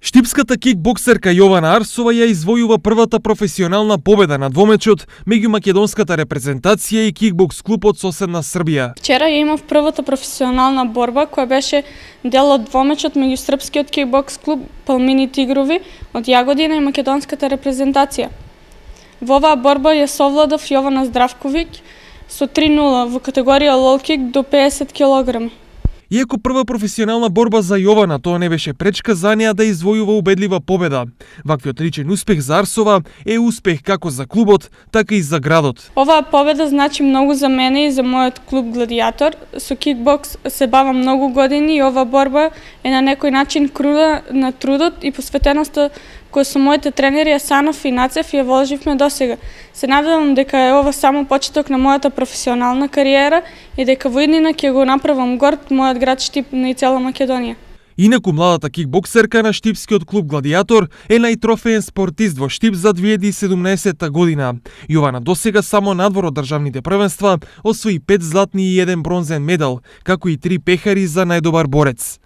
Штипската кикбоксерка Јована Арсова ја извојува првата професионална победа на двомечот меѓу македонската репрезентација и кикбокс клуб од соседна Србија. Вчера ја имав првата професионална борба која беше дел од двомечот меѓу српскиот кикбокс клуб Палмини Тигрови од Јагодина и македонската репрезентација. Во оваа борба ја совладав Јована Здравковиќ со 3:0 во категорија лоу-кик до 50 килограми. Иако прва професионална борба за Јована, тоа не беше пречка за неа да извојува убедлива победа. Ваквиот личен успех за Арсова е успех како за клубот, така и за градот. Оваа победа значи многу за мене и за мојот клуб Гладијатор. Со кикбокс се бавам многу години и оваа борба е на некој начин круда на трудот и посветеноста која со моите тренери Асанов и Нацев ја вложивме досега. Се надевам дека е ова само почеток на мојата професионална кариера и дека во иднина ќе го направам горд мојот град Штип и цела Македонија. Инаку младата кикбоксерка на Штипскиот клуб Гладијатор е најтрофеен спортист во Штип за 2017 година. Јована досега само надвор од државните првенства освои 5 златни и 1 бронзен медал, како и 3 пехари за најдобар борец.